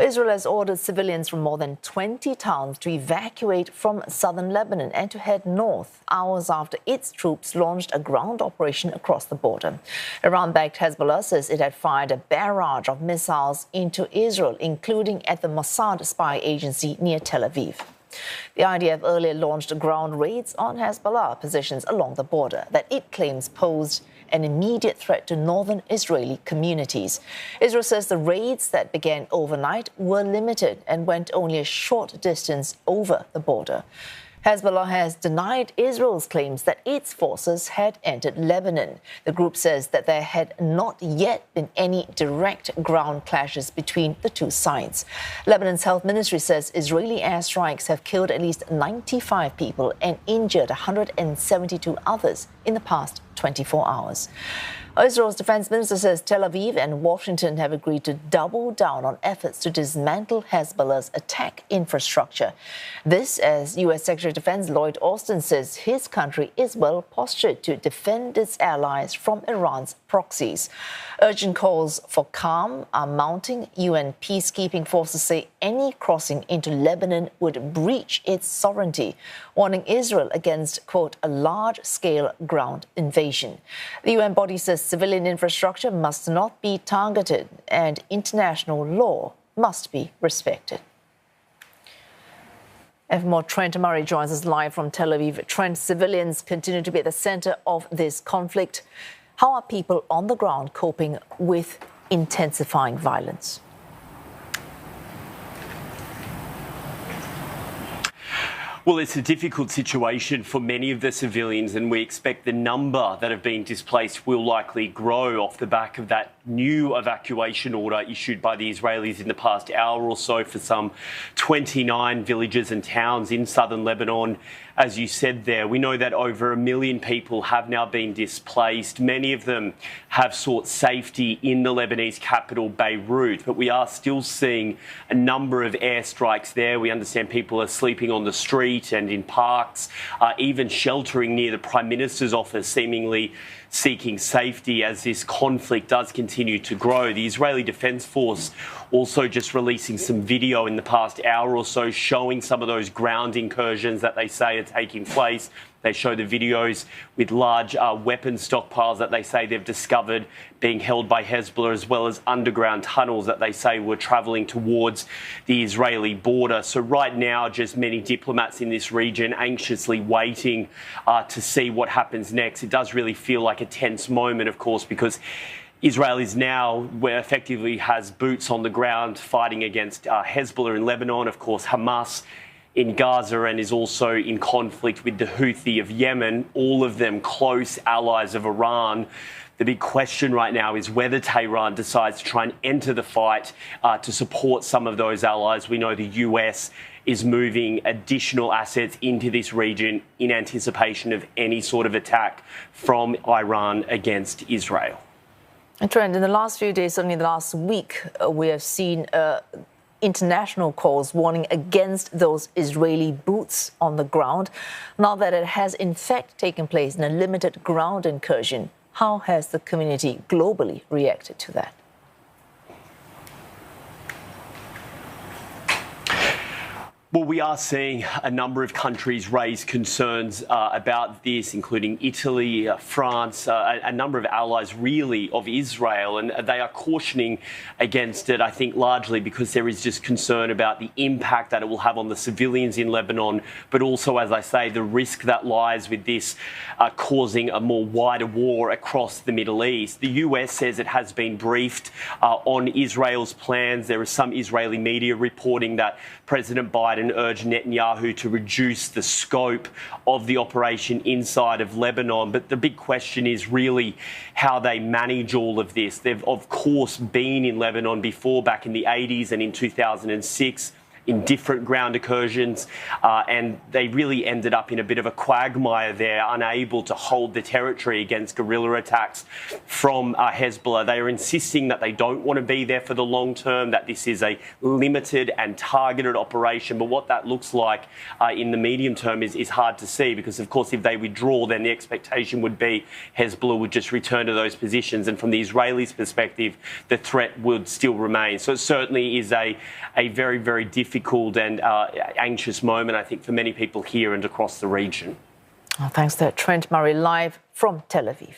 Israel has ordered civilians from more than 20 towns to evacuate from southern Lebanon and to head north, hours after its troops launched a ground operation across the border. Iran-backed Hezbollah says it had fired a barrage of missiles into Israel, including at the Mossad spy agency near Tel Aviv. The IDF earlier launched ground raids on Hezbollah positions along the border that it claims posed an immediate threat to northern Israeli communities. Israel says the raids that began overnight were limited and went only a short distance over the border. Hezbollah has denied Israel's claims that its forces had entered Lebanon. The group says that there had not yet been any direct ground clashes between the two sides. Lebanon's health ministry says Israeli airstrikes have killed at least 95 people and injured 172 others in the past 24 hours. Israel's defense minister says Tel Aviv and Washington have agreed to double down on efforts to dismantle Hezbollah's attack infrastructure. This as U.S. Secretary of Defense Lloyd Austin says his country is well postured to defend its allies from Iran's proxies. Urgent calls for calm are mounting. UN peacekeeping forces say any crossing into Lebanon would breach its sovereignty, warning Israel against, quote, a large-scale ground invasion. The UN body says civilian infrastructure must not be targeted and international law must be respected. And for more, Trent Murray joins us live from Tel Aviv. Trent, civilians continue to be at the center of this conflict. How are people on the ground coping with intensifying violence? Well, it's a difficult situation for many of the civilians, and we expect the number that have been displaced will likely grow off the back of that new evacuation order issued by the Israelis in the past hour or so for some 29 villages and towns in southern Lebanon. As you said there, we know that over 1 million people have now been displaced. Many of them have sought safety in the Lebanese capital, Beirut, but we are still seeing a number of airstrikes there. We understand people are sleeping on the street and in parks, even sheltering near the Prime Minister's office, seemingly seeking safety as this conflict does continue to grow. The Israeli Defense Force also just releasing some video in the past hour or so showing some of those ground incursions that they say are taking place. They show the videos with large weapon stockpiles that they say they've discovered being held by Hezbollah, as well as underground tunnels that they say were travelling towards the Israeli border. So right now, just many diplomats in this region anxiously waiting to see what happens next. It does really feel like a tense moment, of course, because Israel is now where effectively has boots on the ground fighting against Hezbollah in Lebanon, of course, Hamas in Gaza, and is also in conflict with the Houthi of Yemen, all of them close allies of Iran. The big question right now is whether Tehran decides to try and enter the fight to support some of those allies. We know the US is moving additional assets into this region in anticipation of any sort of attack from Iran against Israel. And Trent, in the last few days, certainly the last week, we have seen international calls warning against those Israeli boots on the ground. Now that it has in fact taken place in a limited ground incursion, how has the community globally reacted to that? Well, we are seeing a number of countries raise concerns about this, including Italy, France, a number of allies really of Israel, and they are cautioning against it, I think, largely because there is just concern about the impact that it will have on the civilians in Lebanon, but also, as I say, the risk that lies with this causing a more wider war across the Middle East. The US says it has been briefed on Israel's plans. There is some Israeli media reporting that President Biden urged Netanyahu to reduce the scope of the operation inside of Lebanon. But the big question is really how they manage all of this. They've, of course, been in Lebanon before, back in the 80s and in 2006. in different ground incursions, and they really ended up in a bit of a quagmire there, unable to hold the territory against guerrilla attacks from Hezbollah. They are insisting that they don't want to be there for the long term, that this is a limited and targeted operation. But what that looks like in the medium term is hard to see, because, of course, if they withdraw, then the expectation would be Hezbollah would just return to those positions. And from the Israelis' perspective, the threat would still remain. So it certainly is a very, very difficult and anxious moment, I think, for many people here and across the region. Thanks to Trent Murray, live from Tel Aviv.